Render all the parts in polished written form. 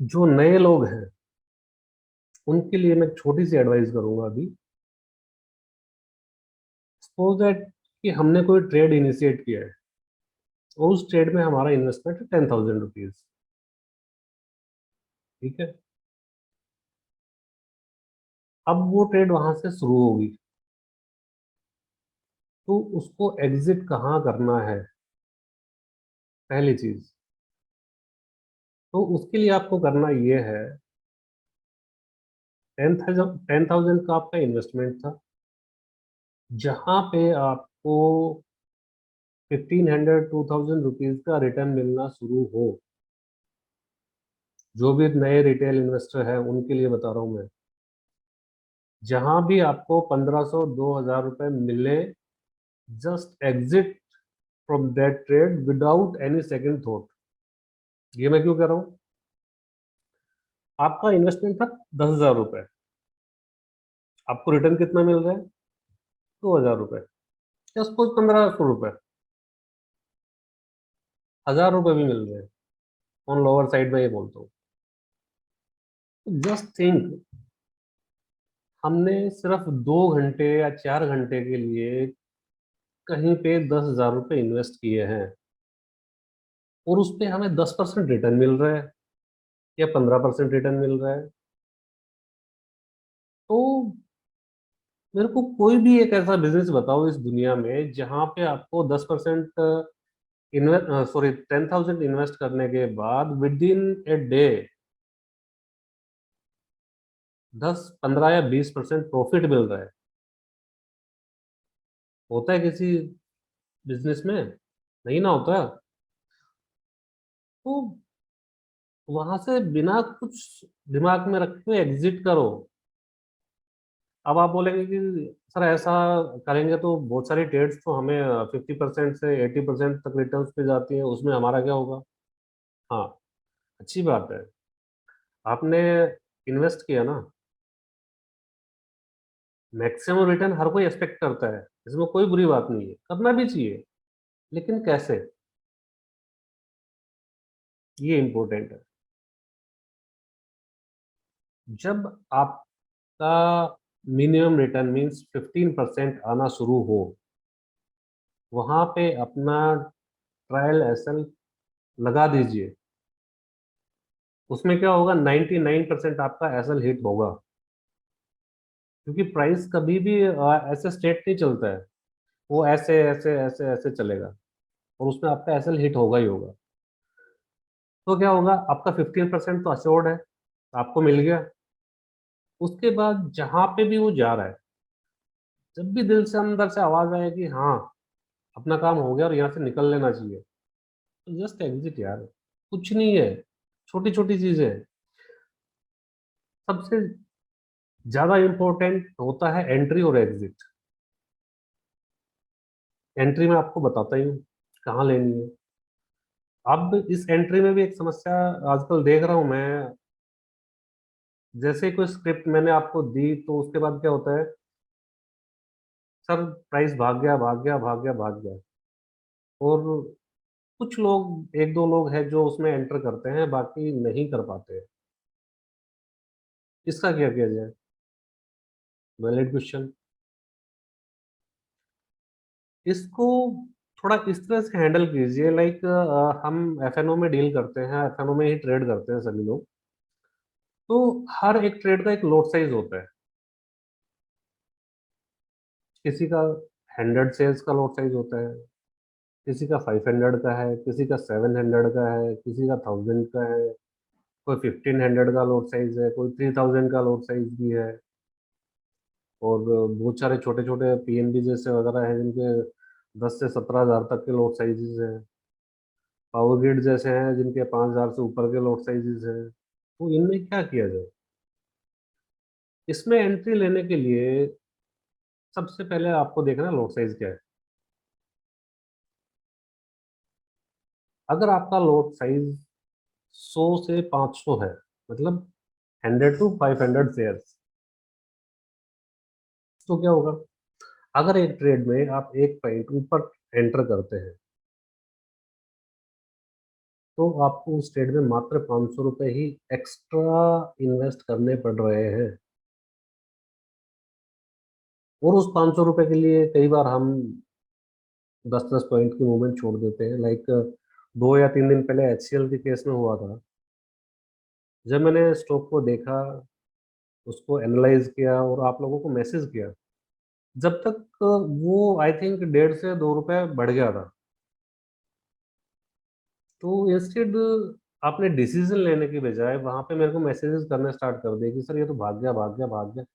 जो नए लोग हैं उनके लिए मैं एक छोटी सी एडवाइस करूंगा अभी। सपोज दैट कि हमने कोई ट्रेड इनिशिएट किया है और उस ट्रेड में हमारा इन्वेस्टमेंट है 10,000 रुपीज। ठीक है। अब वो ट्रेड वहां से शुरू होगी, तो उसको एग्जिट कहाँ करना है, पहली चीज। तो उसके लिए आपको करना ये है, 10,000 का आपका इन्वेस्टमेंट था, जहां पे आपको 1,500 2,000 रुपीज का रिटर्न मिलना शुरू हो। जो भी नए रिटेल इन्वेस्टर है उनके लिए बता रहा हूं मैं। जहां भी आपको 1,500 2,000 रुपए मिले, just exit from that trade without any second thought. ये मैं क्यों कह रहा हूँ? आपका इन्वेस्टमेंट था 10,000 रुपए, आपको रिटर्न कितना मिल रहा है? 2,000 रुपए, या सपोज 1,500 रुपए, 1,000 रुपए भी मिल रहे हैं ऑन लोअर साइड में, ये बोलता हूँ। जस्ट थिंक, हमने सिर्फ 2 घंटे या 4 घंटे के लिए कहीं पे 10,000 रुपये इन्वेस्ट किए हैं, और उस पे हमें 10% रिटर्न मिल रहा है या 15% रिटर्न मिल रहा है। तो मेरे को कोई भी एक ऐसा बिजनेस बताओ इस दुनिया में जहां पे आपको 10% इन्वेस्ट, सॉरी, 10,000 इन्वेस्ट करने के बाद विद इन ए डे 10 15 या 20% प्रॉफिट मिल रहा है। होता है किसी बिजनेस में? नहीं ना होता। तो वहां से बिना कुछ दिमाग में रखे हुए एग्जिट करो। अब आप बोलेंगे कि सर ऐसा करेंगे तो बहुत सारी ट्रेड्स तो हमें 50% से 80% तक रिटर्न्स पे जाती हैं, उसमें हमारा क्या होगा? हाँ, अच्छी बात है, आपने इन्वेस्ट किया ना। मैक्सिमम रिटर्न हर कोई एक्सपेक्ट करता है, इसमें कोई बुरी बात नहीं है, करना भी चाहिए। लेकिन कैसे, ये इंपॉर्टेंट है। जब आपका मिनिमम रिटर्न मीन्स 15% आना शुरू हो, वहां पे अपना ट्रायल एसल लगा दीजिए। उसमें क्या होगा, 99% आपका एसल हिट होगा, क्योंकि प्राइस कभी भी ऐसे स्टेट नहीं चलता है। वो ऐसे ऐसे ऐसे ऐसे चलेगा, और उसमें आपका एसल हिट होगा ही होगा। तो क्या होगा, आपका 15% तो अश्योर्ड है, आपको मिल गया। उसके बाद जहां पे भी वो जा रहा है, जब भी दिल से अंदर से आवाज आए कि हाँ अपना काम हो गया और यहाँ से निकल लेना चाहिए, तो जस्ट एग्जिट यार। कुछ नहीं है, छोटी छोटी चीजें हैं। सबसे ज्यादा इंपॉर्टेंट होता है एंट्री और एग्जिट। एंट्री में आपको बताता ही हूँ कहाँ लेनी है। अब इस एंट्री में भी एक समस्या आजकल देख रहा हूं मैं। जैसे कोई स्क्रिप्ट मैंने आपको दी, तो उसके बाद क्या होता है, सर प्राइस भाग गया भाग गया भाग गया भाग गया। और कुछ लोग, एक दो लोग हैं जो उसमें एंटर करते हैं, बाकी नहीं कर पाते हैं। इसका क्या किया जाए? Valid question. इसको थोड़ा इस तरह से हैंडल कीजिए, लाइक हम एफएनओ में डील करते हैं, एफएनओ में ही ट्रेड करते हैं सभी लोग। तो हर एक ट्रेड का एक लॉट साइज होता है। किसी का 100 शेयर्स का लॉट साइज होता है, किसी का 500 का है, किसी का 700 का है, किसी का 1,000 का है, कोई 1,500 का लॉट साइज है, कोई 3,000 का लॉट साइज भी है। और बहुत सारे छोटे छोटे पीएनबी जैसे वगैरह हैं जिनके 10 से 17 हज़ार तक के लॉट साइजेस हैं। पावर ग्रिड जैसे हैं जिनके 5,000 से ऊपर के लॉट साइजेस हैं। तो इनमें क्या किया जाए? इसमें एंट्री लेने के लिए सबसे पहले आपको देखना है लॉट साइज क्या है। अगर आपका लॉट साइज 100 से 500 है, मतलब 100 to 500 शेयर्स, तो क्या होगा, अगर एक ट्रेड में आप एक पॉइंट ऊपर एंटर करते हैं, तो आपको उस ट्रेड में मात्र 500 रुपये ही एक्स्ट्रा इन्वेस्ट करने पड़ रहे हैं। और उस 500 रुपये के लिए कई बार हम 10-10 पॉइंट की मूवमेंट छोड़ देते हैं। लाइक 2 या 3 दिन पहले HCL के केस में हुआ था। जब मैंने स्टॉक को देखा, उसको एनालाइज किया और आप लोगों को मैसेज किया, जब तक वो आई थिंक 1.5 से 2 रुपए बढ़ गया था। तो इंस्टेड आपने डिसीजन लेने की बजाय वहां पे मेरे को मैसेजेस करने स्टार्ट कर दिए कि सर ये तो भाग गया, भाग गया, भाग गया।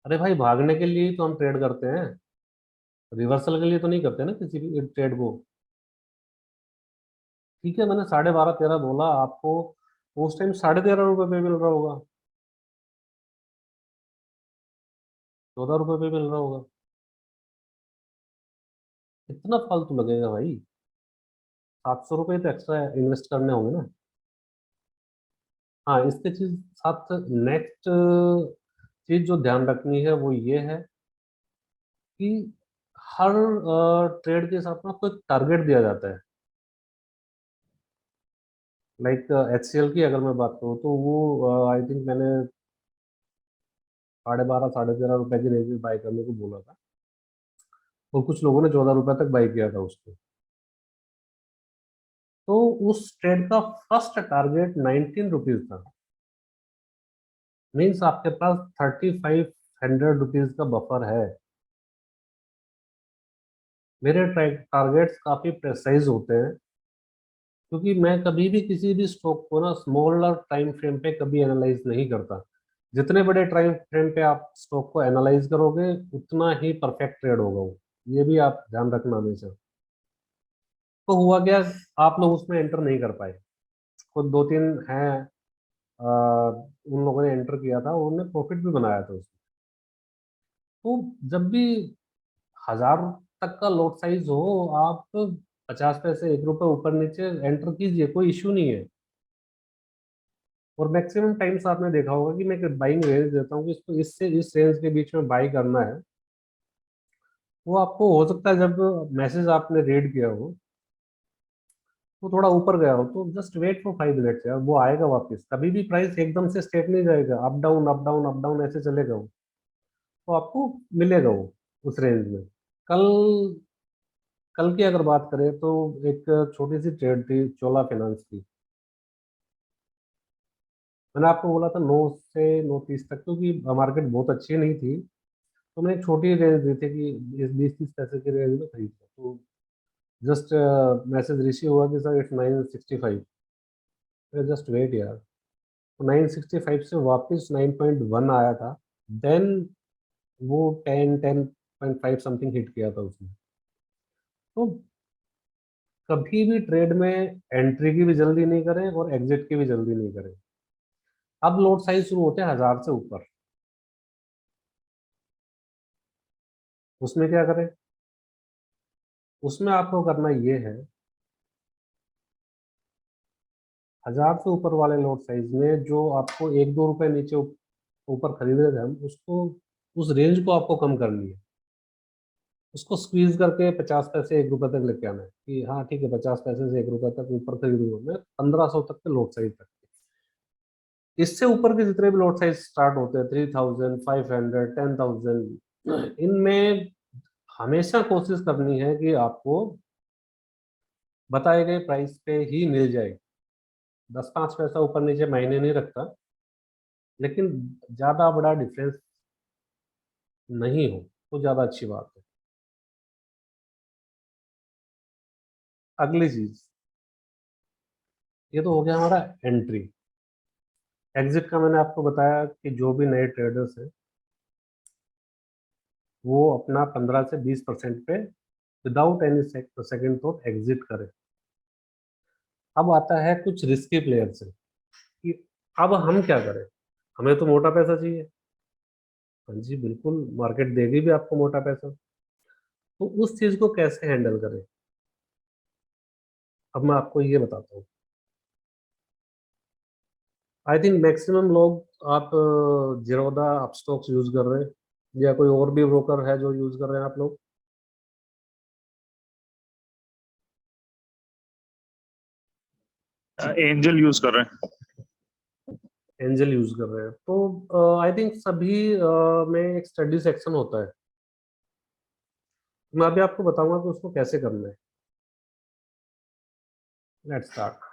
अरे भाई, भागने के लिए ही तो हम ट्रेड करते हैं, रिवर्सल के लिए तो नहीं करते ना किसी भी ट्रेड को। ठीक है, मैंने 12.5 13 बोला आपको, उस टाइम 13.5 रुपये पे मिल रहा होगा, 14 रुपये पे मिल रहा होगा। इतना फालतू लगेगा भाई? 700 रुपये तो एक्स्ट्रा इन्वेस्ट करने होंगे ना। हाँ, इसके चीज साथ नेक्स्ट चीज जो ध्यान रखनी है वो ये है कि हर ट्रेड के साथ में आपको एक टारगेट दिया जाता है। लाइक HCL की अगर मैं बात करूँ तो वो आई थिंक मैंने 12.5 13.5 रुपए की रेंज में बाय करने को बोला था, और कुछ लोगों ने 14 रुपए तक बाय किया था उसको। तो उस ट्रेड का फर्स्ट टारगेट 19 रुपीज था। मीन्स आपके पास 3500 रुपीज का बफर है। मेरे टारगेट्स काफी प्रेसाइज होते हैं, क्योंकि मैं कभी भी किसी भी स्टॉक को ना स्मॉलर टाइम फ्रेम पे कभी एनालाइज नहीं करता। जितने बड़े टाइम फ्रेम पे आप स्टॉक को एनालाइज करोगे, उतना ही परफेक्ट ट्रेड होगा वो। ये भी आप ध्यान रखना हमेशा। तो हुआ क्या, आप लोग उसमें एंटर नहीं कर पाए। खुद 2-3 हैं, उन लोगों ने एंटर किया था, उन्होंने प्रॉफिट भी बनाया था उसमें। तो जब भी 1000 तक का लॉट साइज हो, आप 50 पैसे 1 रुपए ऊपर नीचे एंटर कीजिए, कोई इश्यू नहीं है। और मैक्सिमम टाइम्स आपने देखा होगा कि मैं एक बाइंग रेंज देता हूँ कि इसको इससे इस रेंज के बीच में बाई करना है। वो आपको हो सकता है जब मैसेज आपने रीड किया हो, वो थोड़ा ऊपर गया हो, तो जस्ट वेट फॉर 5 मिनट्स यार, वो आएगा वापस। कभी भी प्राइस एकदम से स्ट्रेट नहीं जाएगा, up down up down up down ऐसे चलेगा वो। तो आपको मिलेगा वो उस रेंज में। कल कल की अगर बात करें तो एक छोटी सी ट्रेड थी चोला फाइनेंस की। मैंने आपको बोला था 9 से 9:30 तक, क्योंकि मार्केट बहुत अच्छी नहीं थी। तो मैंने एक छोटी रेंज दी थी कि इस 20-30 पैसे की रेंज में खरीद लो। तो जस्ट मैसेज रिसीव हुआ कि सर इट्स 965। जस्ट वेट यार, तो 965 से वापस 9.1 आया था। देन वो 10-10.5 समथिंग हिट किया था उसने। तो कभी भी ट्रेड में एंट्री की भी जल्दी नहीं करें और एग्जिट की भी जल्दी नहीं करें। अब लोड साइज शुरू होते हैं 1000 से ऊपर। उसमें क्या करें? उसमें आपको करना ये है, 1000 से ऊपर वाले लोड साइज में जो आपको 1-2 रुपए नीचे ऊपर खरीद रहे थे हम, उसको उस रेंज को आपको कम करनी है। उसको स्क्वीज करके 50 पैसे 1 रुपए तक लेके आना है कि हाँ ठीक है, 50 पैसे से 1 रुपए तक ऊपर खरीदूंगा मैं, 1500 तक के लोड साइज तक। इससे ऊपर के जितने भी लोड साइज स्टार्ट होते हैं, 3000, 500, 10,000, इनमें हमेशा कोशिश करनी है कि आपको बताए गए प्राइस पे ही मिल जाए। 10-5 पैसा ऊपर नीचे मायने नहीं रखता, लेकिन ज्यादा बड़ा डिफरेंस नहीं हो तो ज्यादा अच्छी बात है। अगली चीज, ये तो हो गया हमारा एंट्री। एग्जिट का मैंने आपको बताया कि जो भी नए ट्रेडर्स हैं वो अपना 15 से 20% पे without any second thought exit करें। अब आता है कुछ रिस्की प्लेयर से कि अब हम क्या करें, हमें तो मोटा पैसा चाहिए। हाँ जी बिल्कुल, मार्केट देगी भी आपको मोटा पैसा। तो उस चीज को कैसे हैंडल करें, अब मैं आपको ये बताता हूँ। आई थिंक मैक्सिमम लोग आप जीरोधा अपस्टॉक्स यूज कर रहे हैं, या कोई और भी ब्रोकर है जो यूज कर रहे हैं आप लोग? एंजल यूज कर रहे हैं। एंजल यूज कर रहे हैं तो आई थिंक सभी में एक स्टडी सेक्शन होता है। मैं अभी आपको बताऊंगा कि उसको कैसे करना है। Let's start.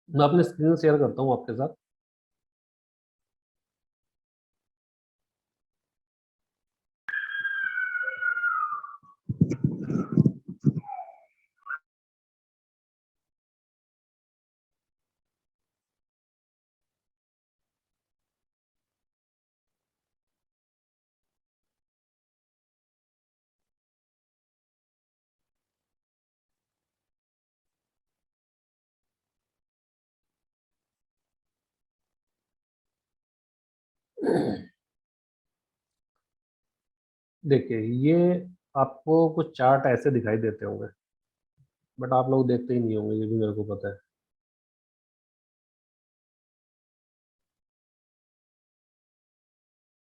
मैं अपनी स्क्रीन शेयर करता हूँ आपके साथ। देखिए ये आपको कुछ चार्ट ऐसे दिखाई देते होंगे, बट आप लोग देखते ही नहीं होंगे, ये भी मेरे को पता है।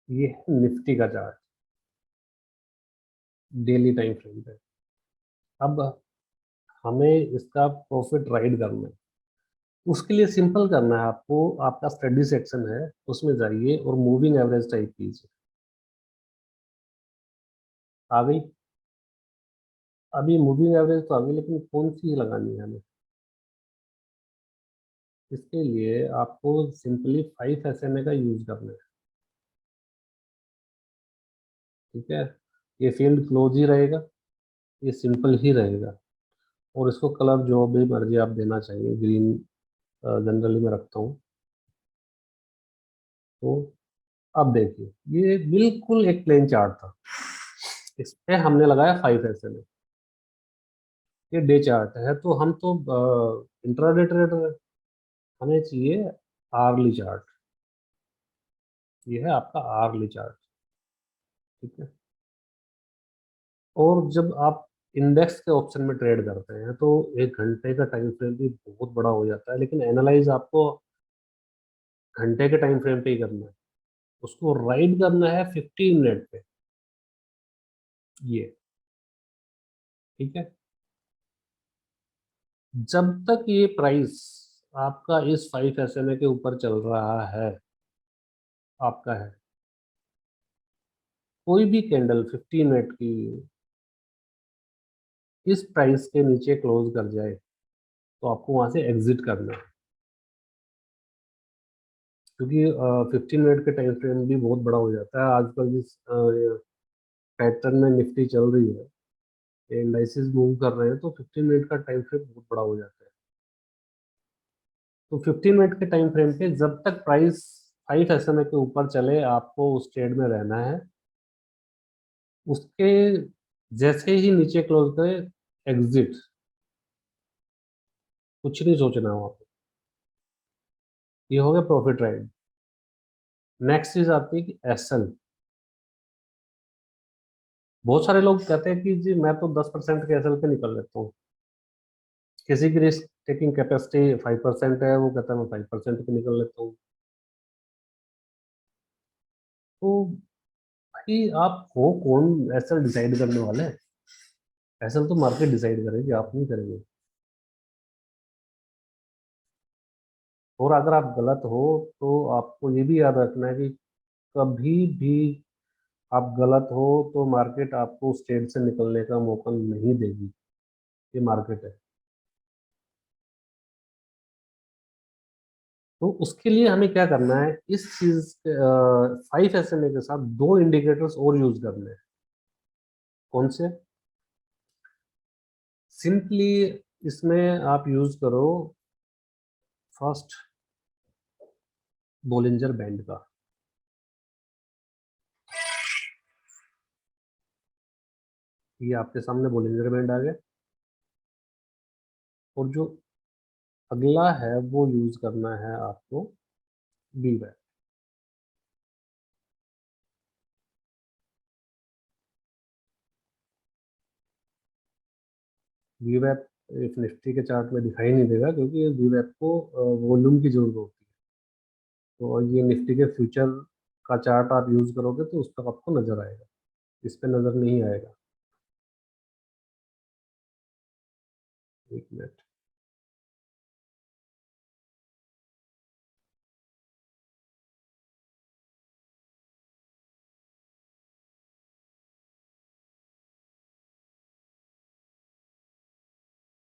ये है निफ्टी का चार्ट, डेली टाइम फ्रेम पे। अब हमें इसका प्रॉफिट राइड करना है। उसके लिए सिंपल करना है आपको। आपका स्टडी सेक्शन है, उसमें जाइए और मूविंग एवरेज टाइप कीजिए। आ गई। अभी मूविंग एवरेज तो आ गई, लेकिन कौन सी लगानी है हमें? इसके लिए आपको सिंपली 5 SMA का यूज करना है। ठीक है। ये फील्ड क्लोज ही रहेगा, ये सिंपल ही रहेगा। और इसको कलर जो भी मर्जी आप देना चाहिए, ग्रीन जनरली मैं रखता हूँ। तो अब देखिए, ये बिल्कुल एक प्लेन चार्ट था, इस पे हमने लगाया 5 SMA। ये डे चार्ट है, तो हम तो इंट्राडे ट्रेडर है, हमें चाहिए आर्ली चार्ट। ये है आपका आर्ली चार्ट। ठीक है। और जब आप इंडेक्स के ऑप्शन में ट्रेड करते हैं तो 1 घंटे का टाइम फ्रेम भी बहुत बड़ा हो जाता है, लेकिन एनालाइज आपको घंटे के टाइम फ्रेम पे ही करना है। उसको राइड करना है 15 मिनट पे। ये ठीक है। जब तक ये प्राइस आपका इस 5 SMA के ऊपर चल रहा है, आपका है, कोई भी कैंडल 15 मिनट की इस प्राइस के नीचे क्लोज कर जाए, तो आपको वहां से एग्जिट करना है। क्योंकि 15 मिनट के टाइम फ्रेम भी बहुत बड़ा हो जाता है आजकल। जिस पैटर्न में निफ्टी चल रही है, इंडाइसेस मूव कर रहे हैं, तो 15 मिनट का टाइम फ्रेम बहुत बड़ा हो जाता है। तो 15 मिनट के टाइम फ्रेम पे जब तक प्राइस 5 SMA के ऊपर चले, आपको उस ट्रेड में रहना है। उसके जैसे ही नीचे क्लोज करे, एग्जिट। कुछ नहीं सोचना वहां पे। ये हो गया प्रॉफिट राइट। नेक्स्ट चीज आती है कि एसएल। बहुत सारे लोग कहते हैं कि जी मैं तो 10% के एसएल पे निकल लेता हूँ। किसी की रिस्क टेकिंग कैपेसिटी 5% है, वो कहता है मैं 5% पे निकल लेता हूँ। तो भाई आप हो कौन एसएल डिसाइड करने वाले? एसएल तो मार्केट डिसाइड करेगी, आप नहीं करेंगे। और अगर आप गलत हो, तो आपको ये भी याद रखना है कि कभी भी आप गलत हो तो मार्केट आपको उस ट्रेड से निकलने का मौका नहीं देगी। ये मार्केट है। तो उसके लिए हमें क्या करना है, इस चीज 5 SMA के साथ दो इंडिकेटर्स और यूज करने हैं। कौन से? सिंपली इसमें आप यूज करो फर्स्ट बोलिंजर बैंड का। ये आपके सामने बोलिंजर बैंड आ गया। और जो अगला है वो यूज करना है आपको बी वैप। वी वैप इस निफ्टी के चार्ट में दिखाई नहीं देगा, क्योंकि वी वैप को वॉल्यूम की जरूरत होती है। तो ये निफ्टी के फ्यूचर का चार्ट आप यूज करोगे तो उस पर आपको नजर आएगा, इस पे नजर नहीं आएगा। एक मिनट।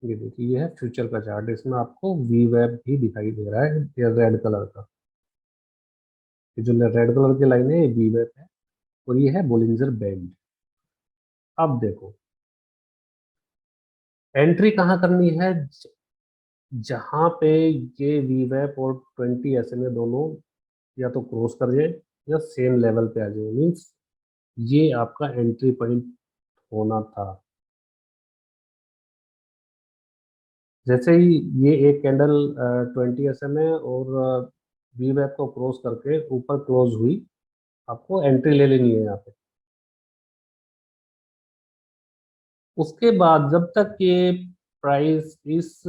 ये देखिए, ये है फ्यूचर का चार्ट, इसमें आपको वी वेब भी दिखाई दे रहा है, ये रेड कलर का। ये जो रेड कलर की लाइन है ये वी वेब है, और ये है बोलिंजर बैंड। अब देखो, एंट्री कहाँ करनी है? जहां पे ये वी वेब और 20 SMA दोनों या तो क्रॉस कर जाए या सेम लेवल पे आ जाए, मीन्स ये आपका एंट्री पॉइंट होना था। जैसे ही ये एक कैंडल 20 SMA और वी वेब को क्रॉस करके ऊपर क्लोज हुई, आपको एंट्री ले लेनी है यहाँ पे। उसके बाद जब तक ये प्राइस इस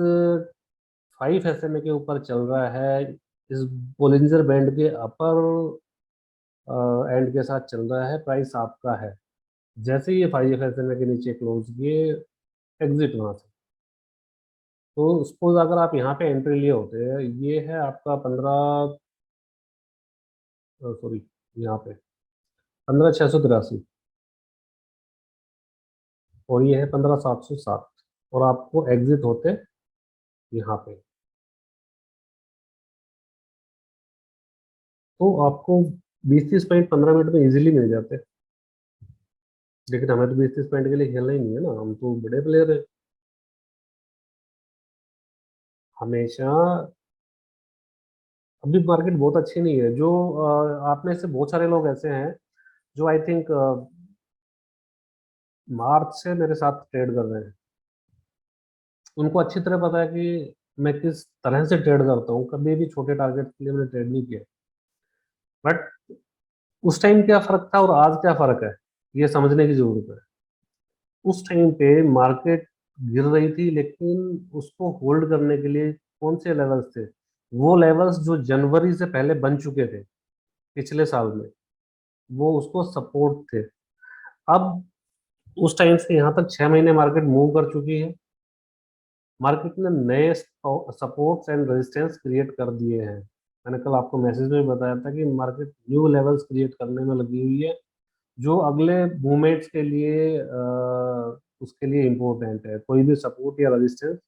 5 SMA के ऊपर चल रहा है, इस बोलिंजर बैंड के अपर एंड के साथ चल रहा है, प्राइस आपका है। जैसे ही ये 5 SMA के नीचे क्लोज किए, एग्जिट वहां से। तो सपोज अगर आप यहाँ पे एंट्री लिए होते हैं, ये है आपका 15, सॉरी, यहाँ पे 15,683, और ये है 15,707, और आपको एग्जिट होते यहाँ पे, तो आपको 20-30 पॉइंट 15 मिनट में इजीली मिल जाते। लेकिन हमें तो 20-30 पॉइंट के लिए खेलना ही नहीं है ना, हम तो बड़े प्लेयर है। हमेशा अभी मार्केट बहुत अच्छी नहीं है। जो आप में से बहुत सारे लोग ऐसे हैं जो आई थिंक मार्च से मेरे साथ ट्रेड कर रहे हैं। उनको अच्छी तरह पता है कि मैं किस तरह से ट्रेड करता हूँ, कभी भी छोटे टारगेट के लिए मैंने ट्रेड नहीं किया। बट उस टाइम क्या फर्क था और आज क्या फर्क है, ये समझने की जरूरत है। उस टाइम पे मार्केट गिर रही थी, लेकिन उसको होल्ड करने के लिए कौन से लेवल्स थे? वो लेवल्स जो जनवरी से पहले बन चुके थे पिछले साल में, वो उसको सपोर्ट थे। अब उस टाइम से यहाँ तक 6 महीने मार्केट मूव कर चुकी है। मार्केट ने नए सपोर्ट्स एंड रेजिस्टेंस क्रिएट कर दिए हैं। मैंने कल आपको मैसेज में बताया था कि मार्केट न्यू लेवल्स क्रिएट करने में लगी हुई है, जो अगले मूवमेंट्स के लिए उसके लिए इम्पोर्टेंट है। कोई भी सपोर्ट या रेजिस्टेंस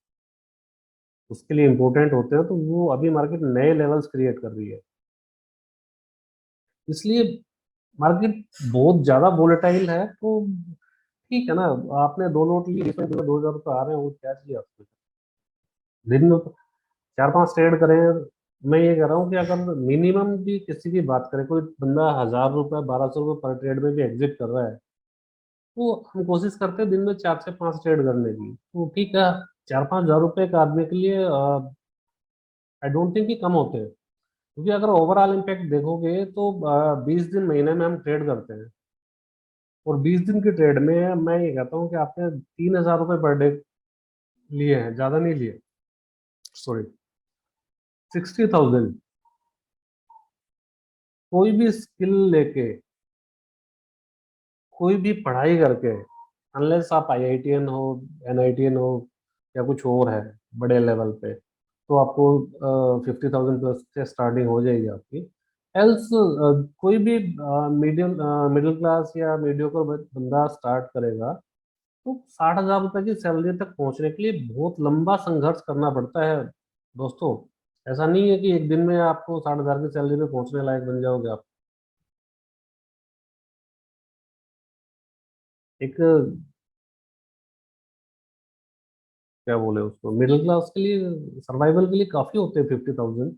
उसके लिए इम्पोर्टेंट होते हैं, तो वो अभी मार्केट नए लेवल्स क्रिएट कर रही है। इसलिए मार्केट बहुत ज्यादा वोलेटाइल है। तो ठीक है ना, आपने 2 नोट लिए, इसमें 2,000 रुपये आ रहे हैं, वो क्या चाहिए आपको? दिन में 4-5 ट्रेड करें। मैं ये कह रहा हूँ कि अगर मिनिमम भी किसी की बात करें, कोई बंदा 1,000 रुपये 1,200 रुपये पर ट्रेड में भी एग्जिट कर रहा है, तो हम कोशिश करते हैं दिन में 4 से 5 ट्रेड करने की। तो ठीक है, 4-5 हज़ार रुपये एक आदमी के लिए आई डोंट थिंक कि कम होते हैं। क्योंकि अगर ओवरऑल इम्पैक्ट देखोगे तो 20 दिन महीने में हम ट्रेड करते हैं, और 20 दिन की ट्रेड में मैं ये कहता हूँ कि आपने 3,000 रुपये पर डे लिए हैं, ज़्यादा नहीं लिए, सॉरी, 60,000। कोई भी स्किल लेके, कोई भी पढ़ाई करके, अनलेस आप IITN हो, NITN हो, या कुछ और है बड़े लेवल पे, तो आपको 50,000 प्लस से स्टार्टिंग हो जाएगी आपकी। एल्स कोई भी मिडिल क्लास या मीडियोकर बंदा स्टार्ट करेगा, तो 60,000 रुपये की सैलरी तक पहुंचने के लिए बहुत लंबा संघर्ष करना पड़ता है दोस्तों। ऐसा नहीं है कि एक दिन में आपको 60,000 की सैलरी पे पहुंचने लायक बन जाओगे आप। एक क्या बोले उसको, मिडिल क्लास के लिए सर्वाइवल के लिए काफी होते हैं 50,000।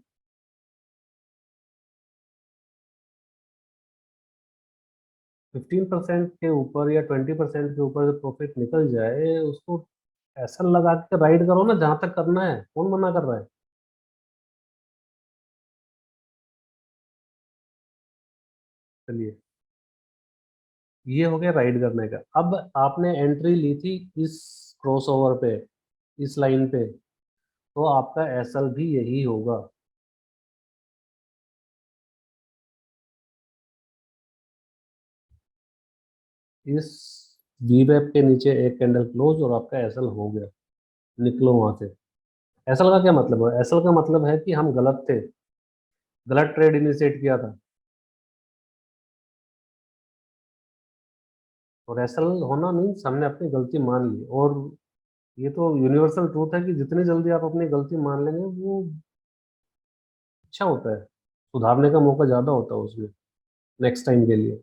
15% के ऊपर या 20% के ऊपर जब प्रॉफिट निकल जाए, उसको ऐसा लगा के राइड करो ना जहां तक करना है, कौन मना कर रहा है? चलिए, ये हो गया राइड करने का। अब आपने एंट्री ली थी इस क्रॉसओवर पे, इस लाइन पे, तो आपका एसएल भी यही होगा। इस वी वेब के नीचे एक कैंडल क्लोज और आपका एसएल हो गया, निकलो वहां से। एसएल का क्या मतलब है? एसएल का मतलब है कि हम गलत थे, गलत ट्रेड इनिशिएट किया था। और एसएल होना मीन्स हमने अपनी गलती मान ली, और ये तो यूनिवर्सल ट्रूथ है कि जितनी जल्दी आप अपनी गलती मान लेंगे वो अच्छा होता है, सुधारने का मौका ज्यादा होता है उसमें नेक्स्ट टाइम के लिए।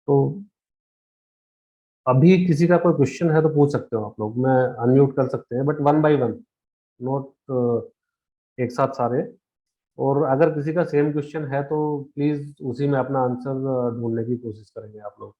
तो अभी किसी का कोई क्वेश्चन है तो पूछ सकते हो आप लोग, मैं अनम्यूट कर सकते हैं, but one by one, note एक साथ सारे। और अगर किसी का सेम क्वेश्चन है तो प्लीज उसी में अपना आंसर ढूंढने की कोशिश करेंगे आप लोग।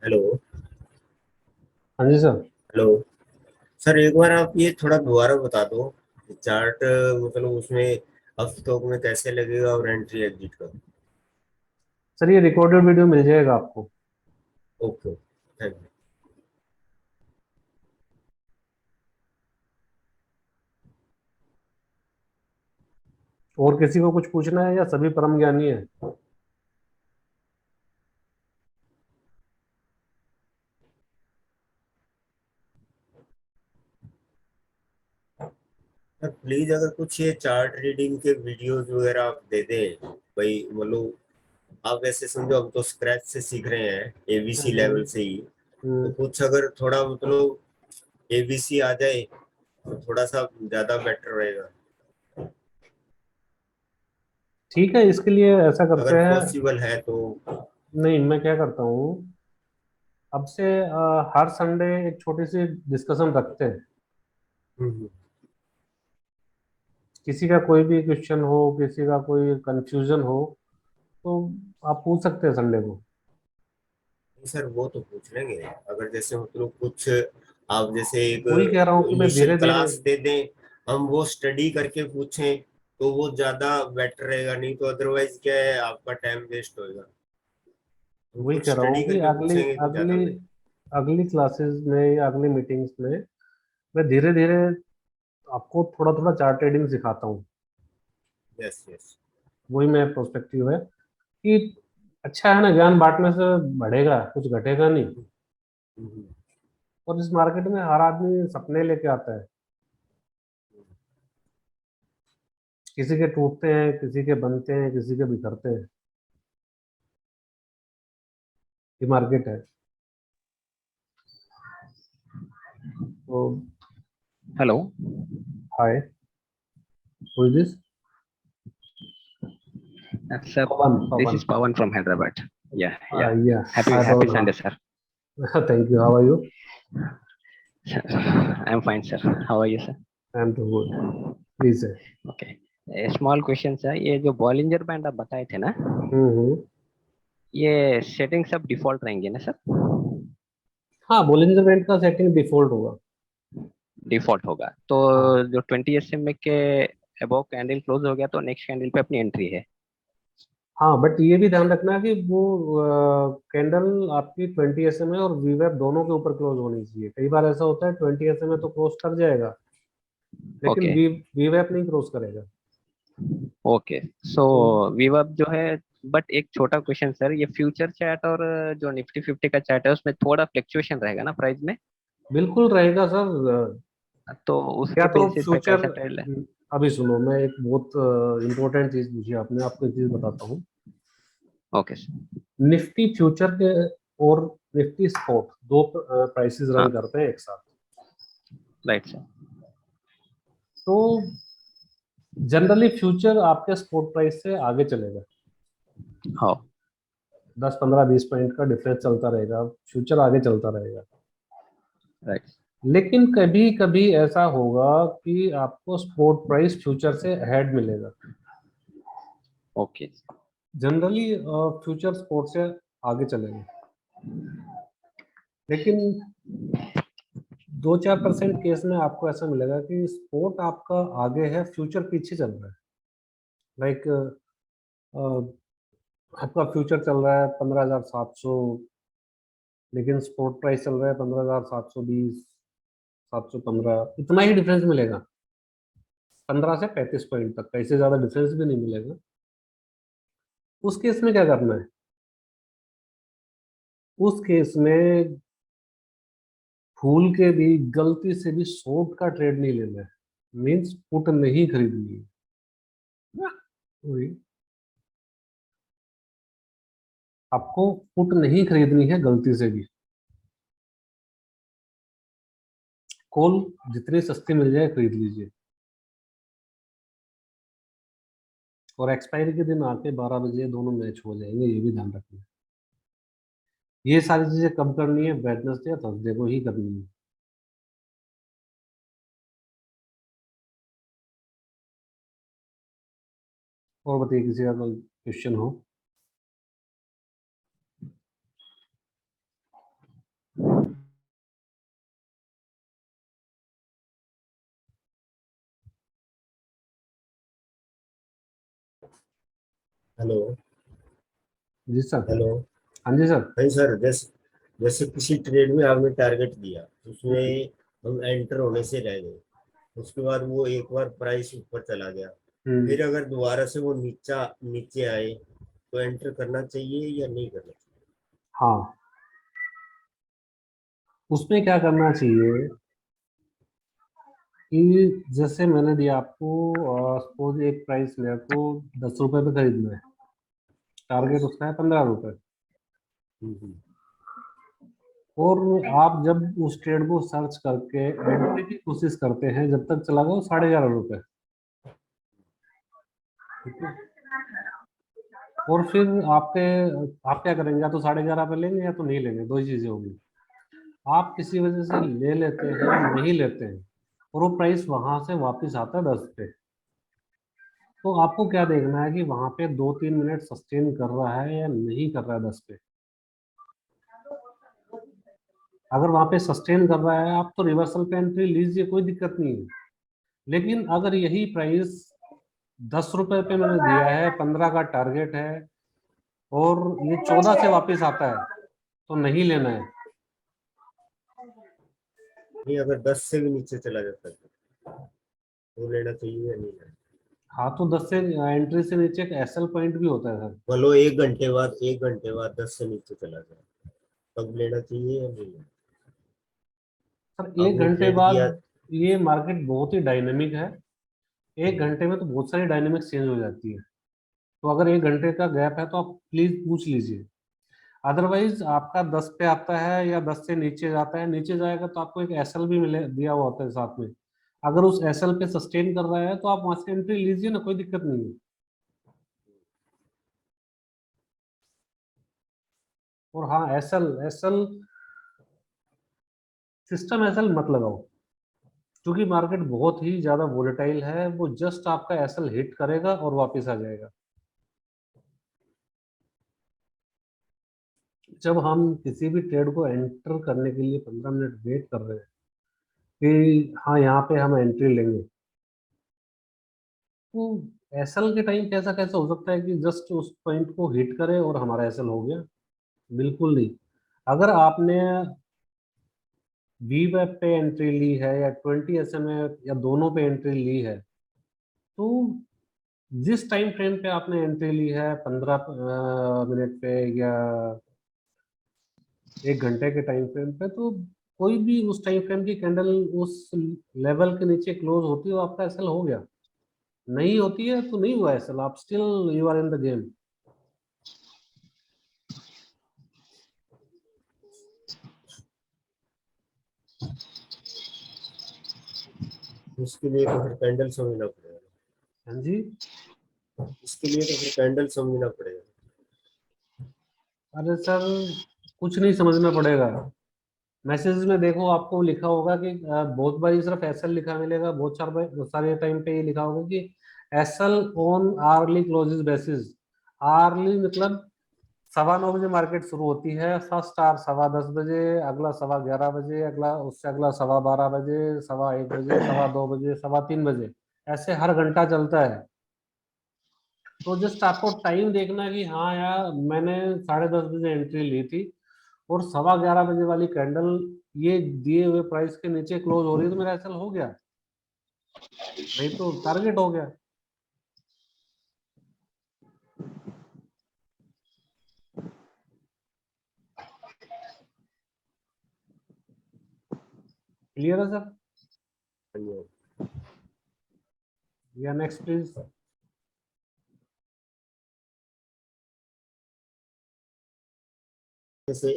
हेलो। हाँ जी सर। हेलो सर, एक बार आप ये थोड़ा दोबारा बता दो, चार्ट मतलब उसमें अब स्टॉक में कैसे लगेगा और एंट्री एग्जिट का। सर ये रिकॉर्डेड वीडियो मिल जाएगा आपको। Okay, thank you. और किसी को कुछ पूछना है या सभी परम ज्ञानी है? सर प्लीज अगर कुछ ये चार्ट रीडिंग के वीडियोस वगैरह आप दे दें भाई, मतलब आप ऐसे समझो हम तो स्क्रैच से सीख रहे हैं, एबीसी लेवल हम्म। से ही। तो हम्म। कुछ अगर थोड़ा मतलब एबीसी आ जाए तो थोड़ा सा ज्यादा बेटर रहेगा, ठीक है, इसके लिए ऐसा करते अगर हैं। पॉसिबल है तो। नहीं, मैं क्या करता हूँ, अब से हर संडे एक छोटी सी डिस्कशन रखते हैं। हम्म। किसी का कोई भी क्वेश्चन हो, किसी का कोई कंफ्यूजन हो, तो आप पूछ सकते हैं संडे को। नहीं सर, वो तो पूछ लेंगे, अगर जैसे मतलब कुछ आप जैसे एक वही कह रहा हूँ कि मैं इनिशियल धीरे धीरे। क्लास दे दें, हम वो स्टडी करके पूछें तो वो ज्यादा बेटर रहेगा, नहीं तो अदरवाइज क्या है, आपका टाइम वेस्ट होएगा। तो वही कुछ कह रहा स्टडी हूँ कि करके अगली पूछेंगे तो ज्यादा अगली बेटर। अगली क्लासेस में या अगली मीटिंग्स में मैं धीरे धीरे आपको थोड़ा थोड़ा चार्ट ट्रेडिंग सिखाता हूँ। Yes yes. वही मैं प्रोस्पेक्टिव है कि अच्छा है ना, ज्ञान बांटने से बढ़ेगा, कुछ घटेगा नहीं। और इस मार्केट में हर आदमी सपने लेके आता है, किसी के टूटते हैं, किसी के बनते हैं, किसी के बिखरते हैं। ये मार्केट है। तो Hello, hi, who is this? sir. Pawan, This Pawan. is Pawan from Hyderabad. Yeah, yeah. Yeah Happy hi Happy Pawan, Sunday, sir. हाँ। Thank you, how are you? Sir, I'm fine, sir. How are you, sir? I am too good, please है। Okay. A small question, sir. ये जो Bollinger Band आप बताए थे ना, हम्म। ये setting सब डिफॉल्ट रहेंगे ना, सर? हाँ, बोलिंजर बैंड का सेटिंग डिफॉल्ट होगा। डिफॉल्ट होगा तो हाँ। जो 20 SMA के अबव कैंडल क्लोज हो गया तो नेक्स्ट कैंडल पे अपनी एंट्री है। हाँ, बट ये भी ध्यान रखना कि वो कैंडल आपकी 20 SMA और वीवेप दोनों के ऊपर क्लोज होनी चाहिए। कई बार ऐसा होता है 20 SMA तो क्रॉस कर जाएगा, लेकिन ओके, वीवेप नहीं क्रॉस करेगा। ओके। सो तो वीवर्ब जो है, बट एक छोटा क्वेश्चन सर, ये फ्यूचर चैट और जो निफ्टी 50 का चैट है उसमें थोड़ा फ्लक्चुएशन रहेगा ना प्राइस में? बिल्कुल रहेगा सर। तो या उसके तो बेसिस पे फ्यूचर, कैसा ट्रेड है? अभी सुनो, मैं एक बहुत इंपॉर्टेंट चीज पूछी आपने, आपको एक चीज बताता हूँ। Okay sir. निफ्टी फ्यूचर के और निफ्टी स्पॉट दो प्राइसेस रन हाँ, करते हैं एक साथ। Right sir. तो जनरली फ्यूचर आपके स्पॉट प्राइस से आगे चलेगा। हाँ, 10 15 20 पॉइंट का डिफरेंस चलता रहेगा, फ्यूचर आगे चलता रहेगा। राइट। लेकिन कभी कभी ऐसा होगा कि आपको स्पॉट प्राइस फ्यूचर से अहेड मिलेगा। ओके। जनरली फ्यूचर स्पॉट से आगे चलेगा। लेकिन 2-4% केस में आपको ऐसा मिलेगा कि स्पॉट आपका आगे है, फ्यूचर पीछे चल रहा है। लाइक आपका फ्यूचर चल रहा है 15,700, लेकिन स्पॉट प्राइस चल रहा है 15,720, 715, इतना ही डिफरेंस मिलेगा। 15 से 35 पॉइंट तक का, इससे ज्यादा डिफरेंस भी नहीं मिलेगा। उस केस में क्या करना है? उस केस में भूल के भी, गलती से भी शॉर्ट का ट्रेड नहीं लेना है, मीन्स पुट नहीं खरीदनी है। वही, आपको पुट नहीं खरीदनी है गलती से भी। कॉल जितनी सस्ती मिल जाए खरीद लीजिए, और एक्सपायरी के दिन आके 12 बजे दोनों मैच हो जाएंगे, ये भी ध्यान रखना है। ये सारी चीजें कब करनी है? वेडनेसडे या थर्सडे को ही करनी है। और बताइए, किसी का कोई क्वेश्चन हो? हेलो। जी सर। हेलो। हाँ जी सर। नहीं सर, जैसे जैसे किसी ट्रेड में आपने टारगेट दिया, उसमें हम एंटर होने से रह गए, उसके बाद वो एक बार प्राइस ऊपर चला गया, हम्म, फिर अगर दोबारा से वो नीचे आए तो एंटर करना चाहिए या नहीं करना चाहिए? हाँ, उसमें क्या करना चाहिए कि जैसे मैंने दिया आपको, सपोज एक प्राइस मेरे को 10 रुपए पे खरीदना है, टारगेट उसका है 15 रुपए, हम्म। और आप जब उस ट्रेड को सर्च करके एंट्री की कोशिश करते हैं, जब तक चला गया वो 11.5 रुपए, ठीक है। और फिर आप क्या करेंगे? या तो 11.5 पे लेंगे या तो नहीं लेंगे, दो ही चीजें होंगी। आप किसी वजह से ले लेते हैं, नहीं लेते हैं, और वो प्राइस वहां से वापस आता है 10 पे, तो आपको क्या देखना है कि वहां पे 2-3 मिनट सस्टेन कर रहा है या नहीं कर रहा है 10 पे। अगर वहां पे सस्टेन कर रहा है, आप तो रिवर्सल पे एंट्री लीजिए, कोई दिक्कत नहीं है। लेकिन अगर यही प्राइस 10 रुपए पे मैंने दिया है, 15 का टारगेट है, और ये 14 से वापस आता है, तो नहीं लेना है। नहीं, अगर 10 से भी नीचे चला जाता है तो लेना चाहिए या नहीं लेना? हाँ, तो 10 से एंट्री से नीचे एक एसएल पॉइंट भी होता है सर। मान लो 1 घंटे बाद 10 से नीचे चला जाए, तब लेना चाहिए या नहीं लेना? सर, एक आपने घंटे ट्रेड बाद किया। ये मार्केट बहुत ही डायनेमिक है। एक घंटे में तो बहुत सारी डायनेमिक्स चेंज हो जाती है। तो अगर एक घंटे का गैप है तो आप प्लीज पूछ लीजिए। अदरवाइज आपका 10 पे आता है या 10 से नीचे जाता है, नीचे जाएगा तो आपको एक एसएल भी मिले, दिया हुआ होता है साथ में। अगर उस एसएल पे सस्टेन कर रहा है तो आप वहां से एंट्री लीजिए ना, कोई दिक्कत नहीं है। और हाँ, एसएल एसएल सिस्टम एसएल मत लगाओ, क्योंकि मार्केट बहुत ही ज्यादा वोलेटाइल है। वो जस्ट आपका एसएल हिट करेगा और वापस आ जाएगा। जब हम किसी भी ट्रेड को एंटर करने के लिए 15 मिनट वेट कर रहे हैं कि हाँ यहाँ पे हम एंट्री लेंगे, तो एसएल के टाइम कैसा कैसा हो सकता है कि जस्ट उस पॉइंट को हिट करे और हमारा एसएल हो गया? बिल्कुल नहीं। अगर आपने वी वेब पे एंट्री ली है या 20 SMA या दोनों पे एंट्री ली है, तो जिस टाइम फ्रेम पे आपने एंट्री ली है, 15 मिनट पे या 1 घंटे के टाइम फ्रेम पे, तो कोई भी उस टाइम फ्रेम की कैंडल उस लेवल के नीचे क्लोज होती है, वो आपका एसएल हो गया। नहीं होती है तो नहीं हुआ एसएल, आप still you are in the game. उसके लिए तो फिर कैंडल समझना पड़ेगा। हाँ जी। इसके लिए तो फिर कैंडल समझना पड़ेगा। अरे सर, कुछ नहीं समझना पड़ेगा। मैसेज में देखो, आपको लिखा होगा कि बहुत बारी सिर्फ एसएल लिखा मिलेगा, बहुत सारे टाइम पे ये लिखा होगा कि SL on early closes basis. Early मतलब 9:15 मार्केट शुरू होती है। फर्स्ट आवर 10:15 बजे, अगला 11:15 बजे, अगला उससे अगला 12:15 बजे, 1:15 बजे, 2:15 बजे, 3:15 बजे, ऐसे हर घंटा चलता है। तो जस्ट आपको टाइम देखना है कि हाँ यार मैंने 10:30 बजे एंट्री ली थी और 11:15 बजे वाली कैंडल ये दिए हुए प्राइस के नीचे क्लोज हो रही है तो मेरा एसएल हो गया, नहीं तो टारगेट हो गया। क्लियर है सर? या नेक्स्ट प्लीज। जैसे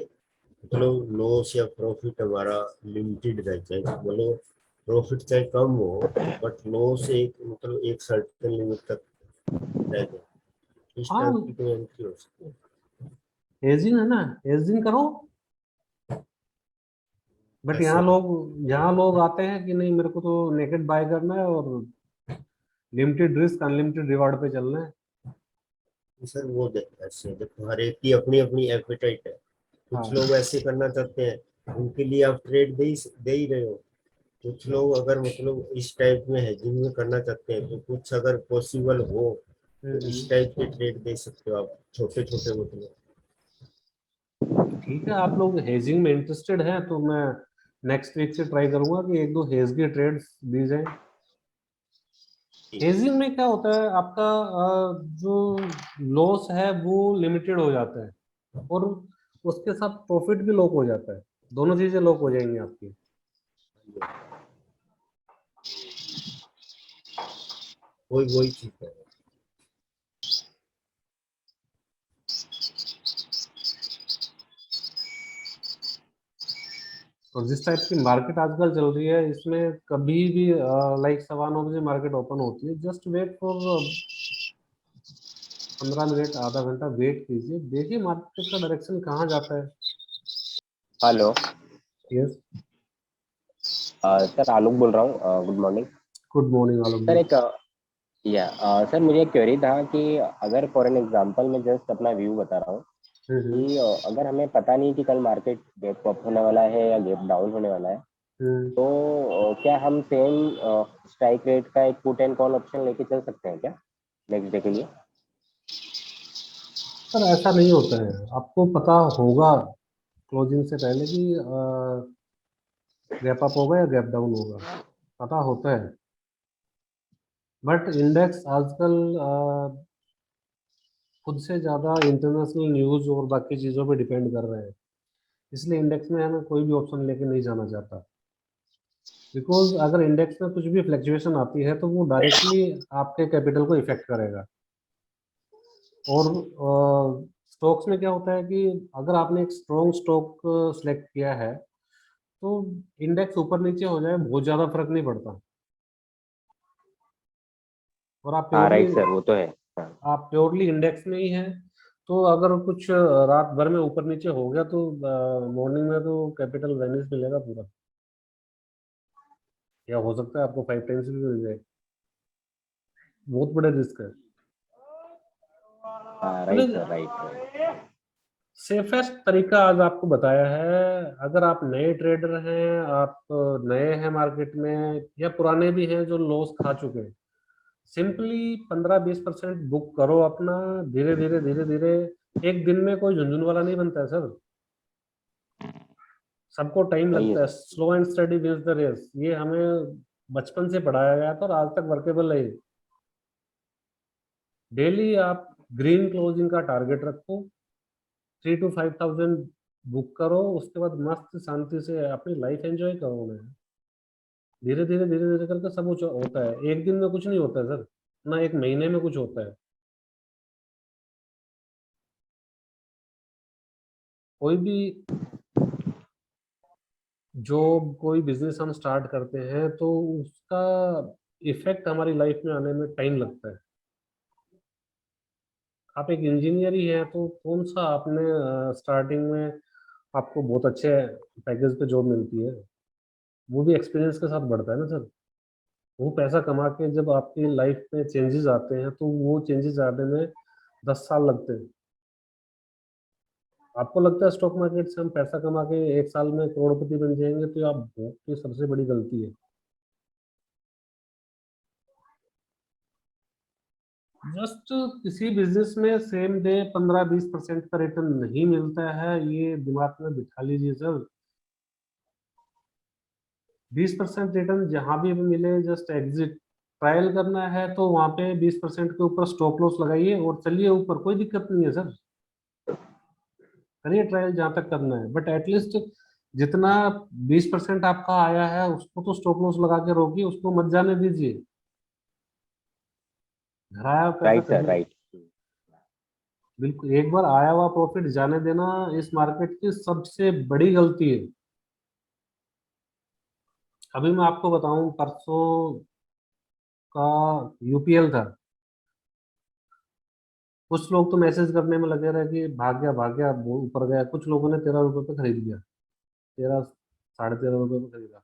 मतलब लॉस या प्रॉफिट हमारा लिमिटेड रहता है, मतलब प्रॉफिट चाहे कम हो बट लॉस एक मतलब एक सर्टेन लिमिट तक रह जाए, इस हाँ, टाइप की कोई एंट्री हो सकती है। हेजिंग है ना, हेजिंग करो। बट ऐसे यहाँ लोग आते हैं कि नहीं मेरे को तो नेकेड बाय करना है और लिमिटेड रिस्क अनलिमिटेड रिवार्ड पे चलना है। सर वो ऐसे देखो हर एक की अपनी अपनी एपेटाइट है। कुछ हाँ लोग ऐसे करना चाहते हैं, उनके लिए आप ट्रेड दे ही रहे हो। कुछ लोग अगर मतलब इस टाइप में हेजिंग में करना चाहते हैं तो कुछ अगर पॉसिबल हो तो इस हम्म। टाइप के ट्रेड दे सकते हो आप, छोटे छोटे मतलब। ठीक है, आप लोग हेजिंग में इंटरेस्टेड हैं तो मैं नेक्स्ट वीक से ट्राई करूंगा कि एक दो हेज की ट्रेड्स दी जाए। हेजिंग में क्या होता है आपका जो लॉस है वो लिमिटेड हो जाता है और उसके साथ प्रॉफिट भी लॉक हो जाता है, दोनों चीजें लॉक हो जाएंगी आपकी। वही वही चीज है। और जिस टाइप की मार्केट आजकल चल रही है इसमें कभी भी लाइक 9:15 बजे मार्केट ओपन होती है, जस्ट वेट फॉर 15 मिनट आधा घंटा वेट कीजिए, देखिए मार्केट का डायरेक्शन कहाँ जाता है। Hello yes. सर, आलोक बोल रहा हूँ। गुड मॉर्निंग गुड मॉर्निंग आलोक सर। जी। सर, मुझे एक क्वेरी था कि अगर फॉर एन एग्जांपल मैं जस्ट अपना व्यू बता रहा हूँ हम्म। कि अगर हमें पता नहीं कि कल मार्केट गैप अप होने वाला है या गैप डाउन होने वाला है, हम्म। तो क्या हम सेम स्ट्राइक रेट का एक पुट एंड कॉल ऑप्शन लेके चल सकते हैं क्या नेक्स्ट डे के लिए? सर ऐसा नहीं होता है, आपको पता होगा क्लोजिंग से पहले कि गैप अप होगा या गैप डाउन होगा, पता होता है। बट इंडेक्स आजकल खुद से ज़्यादा इंटरनेशनल न्यूज़ और बाकी चीज़ों पे डिपेंड कर रहे हैं, इसलिए इंडेक्स में हमें कोई भी ऑप्शन लेके नहीं जाना चाहता। बिकॉज अगर इंडेक्स में कुछ भी फ्लक्चुएशन आती है तो वो डायरेक्टली आपके कैपिटल को इफेक्ट करेगा। और स्टॉक्स में क्या होता है कि अगर आपने एक स्ट्रॉन्ग स्टॉक सेलेक्ट किया है तो इंडेक्स ऊपर नीचे हो जाए बहुत ज़्यादा फर्क नहीं पड़ता। और हाँ राइट सर, वो तो है। हाँ आप प्योरली इंडेक्स में ही हैं, तो अगर कुछ रात भर में ऊपर नीचे हो गया तो मॉर्निंग में तो कैपिटल वेनिस मिलेगा पूरा, या हो सकता है आपको 5 टाइम्स भी मिल जाए, बहुत बड़े रिस्क है। हाँ मैंने right sir, right right. Safest तरीका आज आपको बताया है। अगर आप नए ट्रेडर हैं, आप नए हैं मार्केट में या पुराने भी हैं जो लॉस खा चुके हैं, सिंपली 15-20% बुक करो अपना, धीरे धीरे धीरे धीरे। एक दिन में कोई झुंझुन वाला नहीं बनता है सर, सबको टाइम सही है लगता है। Sir. Slow and steady wins the race, ये हमें बचपन से पढ़ाया गया था और आज तक वर्केबल है। डेली आप ग्रीन क्लोजिंग का टारगेट रखो, 3 to 5 thousand बुक करो, उसके बाद मस्त शांति से अपनी लाइफ एंजॉय करो ना। धीरे धीरे करके सब कुछ होता है, एक दिन में कुछ नहीं होता है सर, ना एक महीने में कुछ होता है। कोई भी जॉब कोई बिजनेस हम स्टार्ट करते हैं तो उसका इफेक्ट हमारी लाइफ में आने में टाइम लगता है। आप एक इंजीनियर ही हैं तो कौन सा आपने स्टार्टिंग में आपको बहुत अच्छे पैकेज पे जॉब मिलती है, वो भी एक्सपीरियंस के साथ बढ़ता है ना सर। वो पैसा कमा के जब आपकी लाइफ में चेंजेस आते हैं तो वो चेंजेस आने में 10 साल लगते हैं। आपको लगता है स्टॉक मार्केट से हम पैसा कमा के एक साल में करोड़पति बन जाएंगे, तो आप की सबसे बड़ी गलती है। जस्ट किसी बिजनेस में सेम डे 15-20% का रिटर्न नहीं मिलता है, ये दिमाग में बिठा लीजिए सर। 20% रिटर्न जहां भी मिले, जस्ट एग्जिट ट्रायल करना है तो वहां पे 20% के ऊपर स्टॉप लॉस लगाइए और चलिए ऊपर, कोई दिक्कत नहीं है सर। करिए ट्रायल जहां तक करना है, बट एटलीस्ट जितना 20% आपका आया है उसको तो स्टॉप लॉस लगा के रोकिए, उसको मत जाने दीजिए। घर आया हुआ पैसा राइट सर, कहीं, राइट। बिल्कुल एक बार आया हुआ प्रॉफिट जाने देना इस मार्केट की सबसे बड़ी गलती है। अभी मैं आपको बताऊं, परसों का यूपीएल था। कुछ लोग तो मैसेज करने में लगे रहे कि भाग गया वो ऊपर गया, कुछ लोगों ने 13 रुपए पे खरीद लिया, 13, 13.5 रुपए पे खरीदा,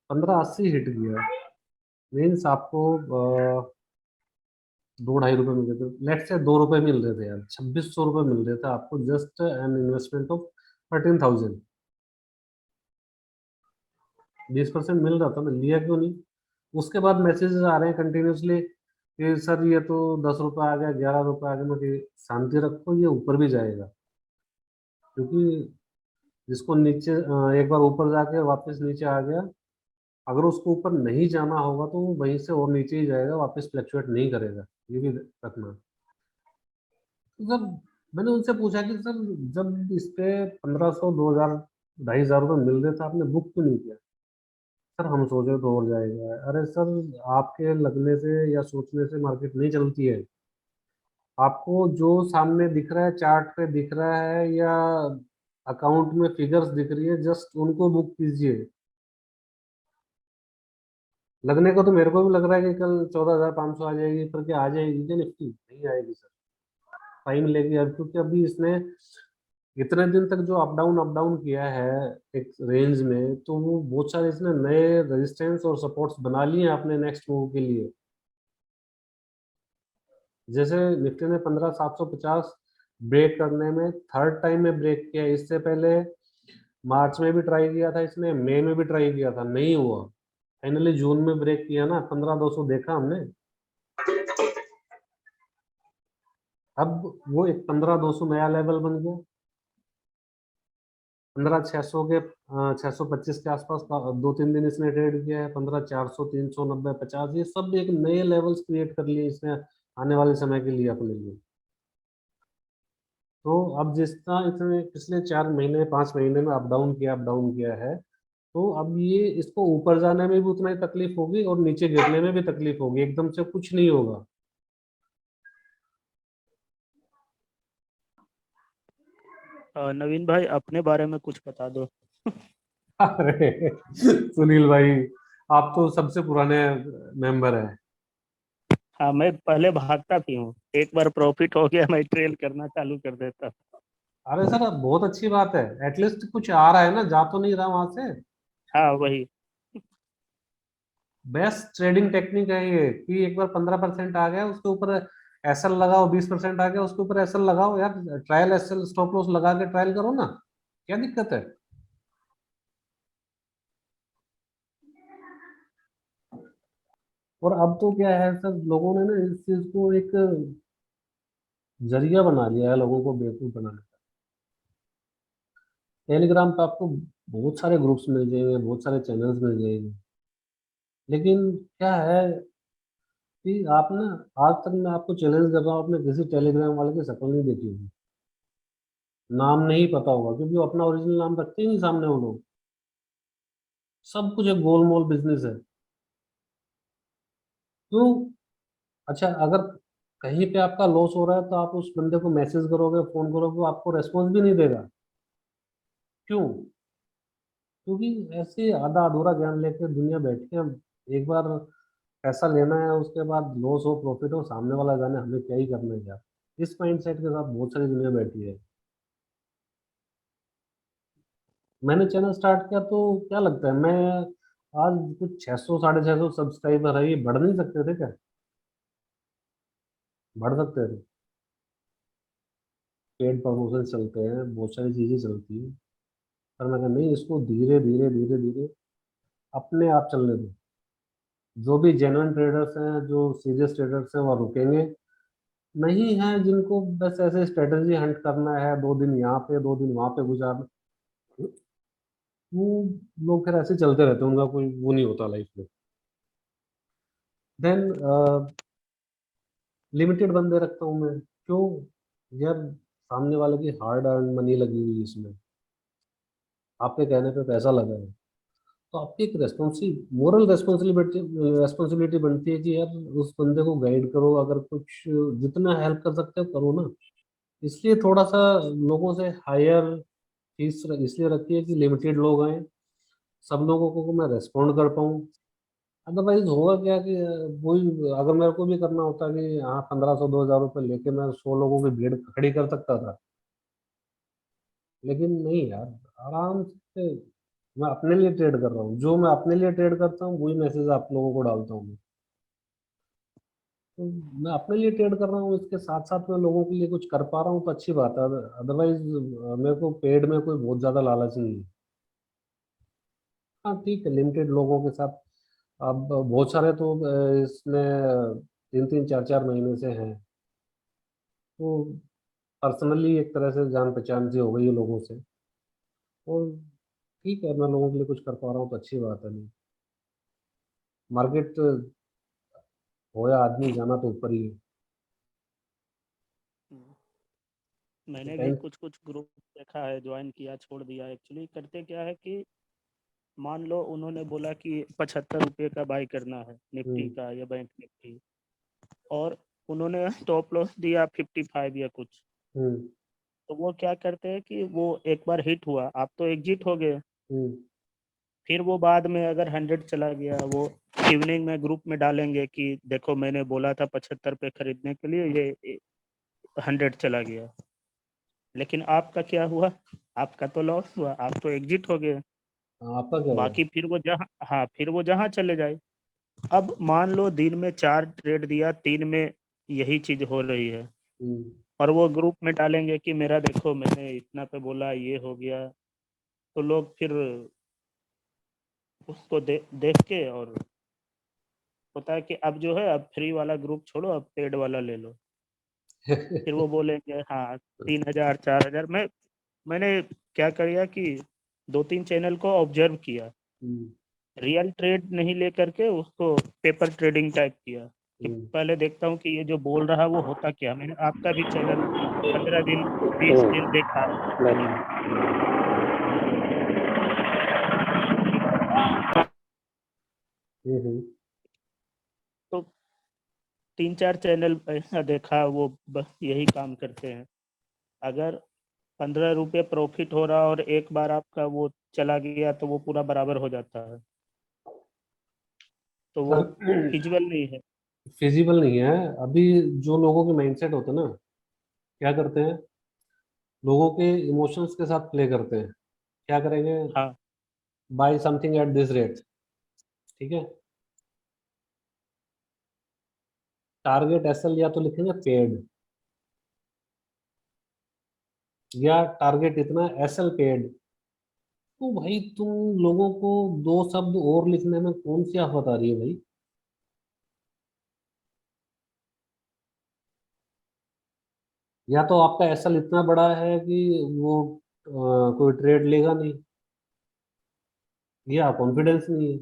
15.80 हिट किया। मीन्स आपको 2-2.5 रुपए मिल रहे थे, लेट से 2 रुपए मिल रहे थे यार, 2600 रुपए मिल रहे थे आपको, जस्ट एन इन्वेस्टमेंट ऑफ 13,000। 20% मिल रहा था, मैं लिया क्यों नहीं। उसके बाद मैसेजेस आ रहे हैं कंटिन्यूसली कि सर ये तो 10 रुपए आ गया, 11 रुपए आ गया। मैं कि शांति रखो, ये ऊपर भी जाएगा, क्योंकि जिसको नीचे एक बार ऊपर जाके वापस नीचे आ गया, अगर उसको ऊपर नहीं जाना होगा तो वो वहीं से और नीचे ही जाएगा, वापस फ्लक्चुएट नहीं करेगा, ये भी रखना। तो सर मैंने उनसे पूछा कि सर जब इस पे 1500, 2000, 2,500 रुपये मिल रहे थे, आपने बुक क्यों नहीं किया। सर हम सोचे तो और जाएगा। अरे सर, आपके लगने से या सोचने से मार्केट नहीं चलती है। आपको जो सामने दिख रहा है, चार्ट पे दिख रहा है या अकाउंट में फिगर्स दिख रही है, जस्ट उनको बुक कीजिए। लगने को तो मेरे को भी लग रहा है कि कल 14,500 आ जाएगी, पर क्या आ जाएगी क्या निफ्टी, नहीं आएगी सर, टाइम लेगी अब, क्योंकि अभी इसने इतने दिन तक जो अप डाउन किया है एक रेंज में, तो वो बहुत सारे इसने नए रेजिस्टेंस और सपोर्ट्स बना लिए हैं अपने नेक्स्ट मूव के लिए। जैसे निफ्टी ने 15,750 ब्रेक करने में थर्ड टाइम में ब्रेक किया। इससे पहले मार्च में भी ट्राई किया था इसने, मई में भी ट्राई किया था, नहीं हुआ। फाइनली जून में ब्रेक किया ना, 15,200 देखा हमने। अब वो एक 15,200 नया लेवल बन गया। 15,600 के 625 के आसपास का 2-3 दिन इसने ट्रेड किया है। 15,400, 390, 50, ये सब एक नए लेवल्स क्रिएट कर लिए इसने आने वाले समय के लिए अपने लिए। तो अब जिस तरह इसने पिछले 4 महीने 5 महीने में अप डाउन किया है, तो अब ये इसको ऊपर जाने में भी उतना ही तकलीफ होगी और नीचे गिरने में भी तकलीफ होगी, एकदम से कुछ नहीं होगा। नवीन भाई, अपने बारे में कुछ बता दो। अरे सुनील भाई, आप तो सबसे पुराने मेंबर हैं। हाँ, मैं पहले भागता भी हूँ, एक बार प्रॉफिट हो गया मैं ट्रेल करना चालू कर देता। अरे सर, अब बहुत अच्छी बात है, एटलीस्ट कुछ आ रहा है ना, जा तो नहीं रहा वहां से। हाँ वही। बेस्ट ट्रेडिंग टेक्निक है ये कि एक बार 15% आ गया उसके ऊपर एसएल लगाओ, 20% आ गया उसके ऊपर एसएल लगाओ यार, ट्रायल एसएल स्टॉप लॉस लगा के ट्रायल करो ना, क्या दिक्कत है। और अब तो क्या है सर, लोगों ने ना इस चीज को एक जरिया बना लिया है लोगों को बेवकूफ बनाने का। टेलीग्राम पे आपको बहुत सारे ग्रुप्स मिल जाएंगे, बहुत सारे चैनल्स मिल जाएंगे, लेकिन क्या है कि आप ना, आज तक मैं आपको चैलेंज कर रहा हूँ, आपने किसी टेलीग्राम वाले की शक्ल नहीं देखी होगी, नाम नहीं पता होगा, क्योंकि वो अपना ओरिजिनल नाम रखते ही नहीं सामने वो लोग। सब कुछ एक गोलमोल बिजनेस है। तो अच्छा, अगर कहीं पे आपका लॉस हो रहा है तो आप उस बंदे को मैसेज करोगे, फोन करोगे, वो आपको रेस्पॉन्स भी नहीं देगा। क्यों? क्योंकि ऐसे आधा अधूरा ज्ञान लेके दुनिया बैठी है। एक बार पैसा लेना है, उसके बाद लॉस हो प्रॉफिट हो, सामने वाला जाने, हमें क्या ही करना है क्या। इस माइंडसेट के साथ बहुत सारी दुनिया बैठी है। मैंने चैनल स्टार्ट किया तो क्या लगता है, मैं आज कुछ 600 650 सब्सक्राइबर है, ये बढ़ नहीं सकते थे क्या? बढ़ सकते थे। पेड प्रमोशन चलते हैं, बहुत सारी चीज़ें चलती हैं, पर मैं कहा नहीं, इसको धीरे धीरे धीरे धीरे अपने आप चलने दो। जो भी जेन्युइन ट्रेडर्स हैं, जो सीरियस ट्रेडर्स हैं, वो रुकेंगे। नहीं है जिनको बस ऐसे स्ट्रेटजी हंट करना है, 2 दिन यहाँ पे 2 दिन वहाँ पे गुजारना, वो लोग फिर ऐसे चलते रहते हैं, उनका कोई वो नहीं होता लाइफ में। देन लिमिटेड बंदे रखता हूँ मैं। क्यों? यार, सामने वाले की हार्ड अर्न मनी लगी हुई है इसमें, आपके कहने पे पैसा लगा है, तो आपकी एक मोरल रेस्पॉन्सिबिलिटी रेस्पॉन्सिबिलिटी बनती है कि यार उस बंदे को गाइड करो, अगर कुछ जितना हेल्प कर सकते हो करो ना। इसलिए थोड़ा सा लोगों से हायर फीस इसलिए रखी है कि लिमिटेड लोग आए, सब लोगों को मैं रेस्पॉन्ड कर पाऊँ। अदरवाइज होगा क्या कि वही, अगर मेरे को भी करना होता कि हाँ 1500 2000 रुपये लेके मैं 100 लोगों की भीड़ खड़ी कर सकता था, लेकिन नहीं यार, आराम से मैं अपने लिए ट्रेड कर रहा हूँ, जो मैं अपने लिए ट्रेड करता हूँ वही मैसेज आप लोगों को डालता हूँ मैं। तो मैं अपने लिए ट्रेड कर रहा हूँ, इसके साथ साथ मैं लोगों के लिए कुछ कर पा रहा हूँ तो अच्छी बात है। अदरवाइज मेरे को पेड में कोई बहुत ज़्यादा लालच नहीं है। हाँ ठीक है, लिमिटेड लोगों के साथ। अब बहुत सारे तो इसमें 3 3 4 4 महीने से हैं, तो पर्सनली एक तरह से जान पहचान सी हो गई है लोगों से। और ठीक है, मैं लोगों के लिए कुछ कर पा रहा हूँ तो अच्छी बात है। नहीं, मार्केट हो या आदमी, जाना तो ऊपर ही है। मैंने भी टाइम। कुछ कुछ ग्रुप देखा है, ज्वाइन किया, छोड़ दिया। एक्चुअली करते क्या है कि मान लो उन्होंने बोला कि 75 रुपये का बाई करना है निफ्टी हम्म। का या बैंक निफ्टी, और उन्होंने स्टॉप लॉस दिया 55 या कुछ। हम्म। तो वो क्या करते हैं कि वो एक बार हिट हुआ, आप तो एग्जिट हो गए, हम्म। फिर वो बाद में अगर 100 चला गया, वो इवनिंग में ग्रुप में डालेंगे कि देखो मैंने बोला था 75 पे खरीदने के लिए, ये 100 चला गया। लेकिन आपका क्या हुआ? आपका तो लॉस हुआ, आप तो एग्जिट हो गए। आपका क्या हुआ? बाकी फिर वो जहाँ, हाँ फिर वो जहाँ चले जाए। अब मान लो दिन में 4 ट्रेड दिया, 3 में यही चीज हो रही है, हम्म। और वो ग्रुप में डालेंगे कि मेरा देखो मैंने इतना पे बोला ये हो गया, तो लोग फिर उसको देख के, और होता है कि अब जो है, अब फ्री वाला ग्रुप छोड़ो, अब पेड वाला ले लो। फिर वो बोलेंगे हाँ 3000 4000। मैंने क्या किया कि 2 3 चैनल को ऑब्जर्व किया, हम्म। रियल ट्रेड नहीं लेकर के उसको पेपर ट्रेडिंग टाइप किया, कि हम्म। पहले देखता हूँ कि ये जो बोल रहा है वो होता क्या। मैंने आपका भी चैनल 15 दिन 20 दिन देखा। हम्म। तो 3 4 चैनल ऐसा देखा, वो बस यही काम करते हैं। अगर 15 रुपये प्रॉफिट हो रहा और एक बार आपका वो चला गया, तो वो पूरा बराबर हो जाता है, तो वो सर, फिजिबल नहीं है। फिजिबल नहीं है। अभी जो लोगों के माइंडसेट होते हैं ना, क्या करते हैं, लोगों के इमोशंस के साथ प्ले करते हैं। क्या करेंगे? हाँ buy something at this rate, ठीक है, टारगेट एसएल या तो लिखेंगे पेड, या टारगेट इतना एसएल पेड। तो भाई तुम लोगों को 2 शब्द और लिखने में कौन सी आफत आ रही है भाई? या तो आपका एसएल इतना बड़ा है कि वो कोई ट्रेड लेगा नहीं, या कॉन्फिडेंस नहीं है,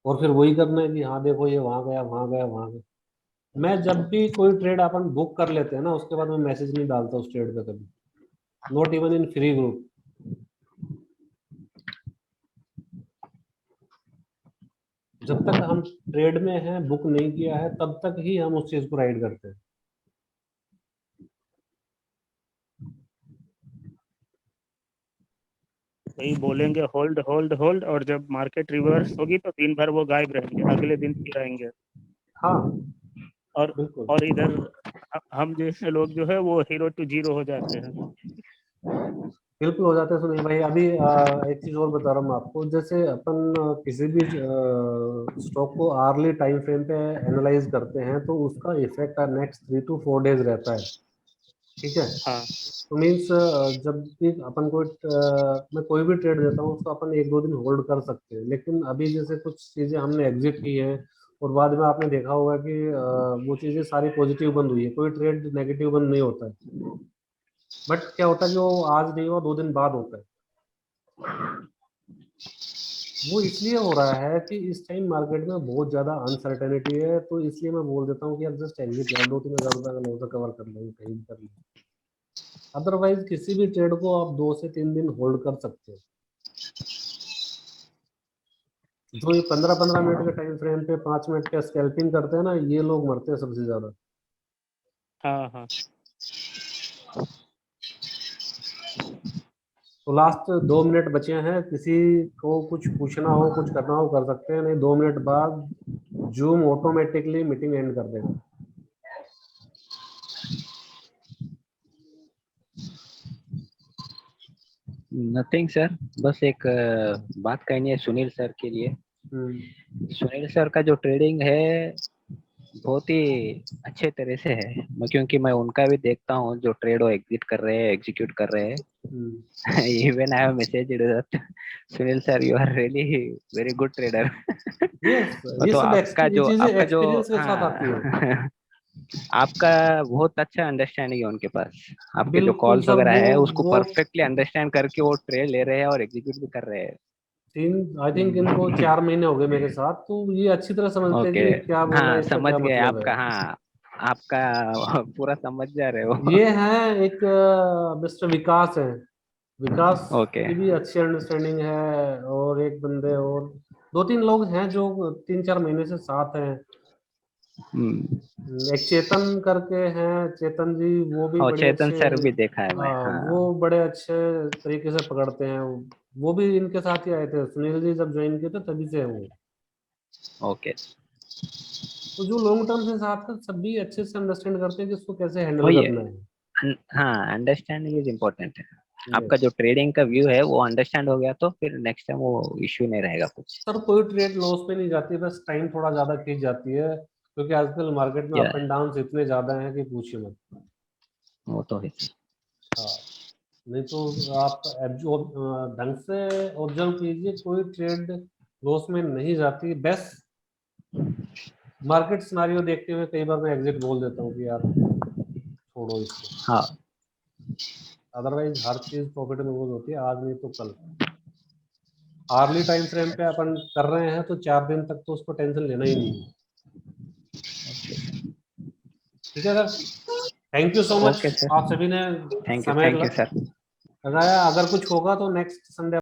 और फिर वही करना है कि हाँ देखो ये वहां गया वहां गया वहां गया। मैं जब भी कोई ट्रेड अपन बुक कर लेते हैं ना, उसके बाद मैं मैसेज नहीं डालता उस ट्रेड पे कभी, not even in free group. जब तक हम ट्रेड में हैं, बुक नहीं किया है, तब तक ही हम उस चीज को राइड करते हैं। वही बोलेंगे होल्ड होल्ड होल्ड, और जब मार्केट रिवर्स होगी तो दिन भर वो गायब रहेंगे, अगले दिन फिर आएंगे। हाँ और बिल्कुल। और इधर हम जैसे लोग जो है वो हीरो टू जीरो हो जाते हैं। बिल्कुल हो जाता है। सुनिए भाई, अभी एक चीज और बता रहा हूँ मैं आपको। जैसे अपन किसी भी स्टॉक को आर्ली टाइम फ्रेम पे एनालाइज करते हैं, तो उसका इफेक्ट नेक्स्ट 3 to 4 डेज रहता है। ठीक है। हाँ तो मीन्स जब भी अपन को मैं कोई भी ट्रेड देता हूँ उसको अपन 1-2 दिन होल्ड कर सकते हैं, लेकिन अभी जैसे कुछ चीजें हमने एग्जिट की है और बाद में आपने देखा होगा कि वो चीजें सारी पॉजिटिव बंद हुई है, कोई ट्रेड नेगेटिव बंद नहीं होता है। बट क्या होता है कि वो आज नहीं हुआ 2 दिन बाद होता है। वो इसलिए हो रहा है कि इस टाइम मार्केट में बहुत ज्यादा अनसर्टेनिटी है, तो इसलिए मैं बोल देता हूँ कि अब जस्ट एग्जिट यार, 2-3 हज़ार रुपए का लॉस कवर कर लेंगे, कहीं भी कर लेंगे। अदरवाइज किसी भी ट्रेड को आप 2 से 3 दिन होल्ड कर सकते हो। जो ये 15-15 मिनट के टाइम फ्रेम पे 5 मिनट का स्कैल्पिंग करते हैं ना, ये लोग मरते हैं सबसे ज्यादा। हाँ हाँ तो लास्ट 2 मिनट बचे हैं, किसी को कुछ पूछना हो कुछ करना हो कर सकते हैं, नहीं 2 मिनट बाद जूम ऑटोमेटिकली मीटिंग एंड कर देगा। नथिंग सर, बस एक बात कहनी है सुनील सर के लिए। सुनील सर का जो ट्रेडिंग है बहुत ही अच्छे तरह से है, क्योंकि मैं उनका भी देखता हूँ जो ट्रेड वो एग्जिट कर रहे हैं, एग्जीक्यूट कर रहे हैं। Even I have message that Sunil sir you are really very good trader. Yes, ये तो सब ये चीजें आपका जो एक्सपीरियंस के साथ आती है। हाँ आपका बहुत अच्छा अंडरस्टैंडिंग है उनके पास। आपके जो बिल्कुल कॉल्स सर, वगैरह है उसको वो परफेक्टली अंडरस्टैंड करके वो ट्रेड ले रहे हैं और एग्जीक्यूट भी कर रहे हैं। आई थिंक इनको 4 महीने हो गए मेरे साथ, तो ये अच्छी तरह समझते हैं ओके, कि ये क्या बोल रहा हाँ है, इसका समझ क्या गए मतलब है। आपका, हाँ आपका पूरा समझ जा रहे हो। ये है एक मिस्टर विकास है, विकास ओके। की भी अच्छी अंडरस्टैंडिंग है। और एक बंदे और 2-3 लोग हैं जो 3-4 महीने से साथ हैं। हम्म। एक चेतन करके हैं, चेतन जी, वो भी और बड़े चेतन अच्छे, सर भी देखा है मैं, हाँ। वो बड़े अच्छे तरीके से पकड़ते हैं। वो भी इनके साथ ही आए थे, सुनील जी जब ज्वाइन किए थे तभी से हैं वो। ओके। तो जो लॉन्ग टर्म से साथ है सभी अच्छे से अंडरस्टैंड करते हैं कि इसको कैसे हैंडल वही है, करना है। हाँ अंडरस्टैंडिंग इज इम्पोर्टेंट है। आपका यस जो ट्रेडिंग का व्यू है वो अंडरस्टैंड हो गया तो फिर नेक्स्ट टाइम वो इश्यू नहीं रहेगा कुछ। सर, कोई ट्रेड लॉस पे नहीं जाती, बस टाइम थोड़ा ज्यादा खींच जाती है, क्योंकि आजकल मार्केट में या अप एंड डाउन इतने ज्यादा हैं कि पूछिए मत। वो तो है। हाँ, नहीं तो आप ढंग से ऑब्जर्व कीजिए, कोई ट्रेड लॉस में नहीं जाती। बेस्ट मार्केट सिनारियो देखते हुए कई बार मैं एग्जिट बोल देता हूँ कि यार छोड़ो इसको। हाँ अदरवाइज हर चीज प्रॉफिट में यूज होती है, आज नहीं तो कल। आर्ली टाइम फ्रेम पे अपन कर रहे हैं तो 4 दिन तक तो उसको टेंशन लेना ही नहीं है। ठीक है sir, thank you so much. Okay sir, आप सभी ने समय थैंक यू सर। लगाया। अगर कुछ होगा तो नेक्स्ट संडे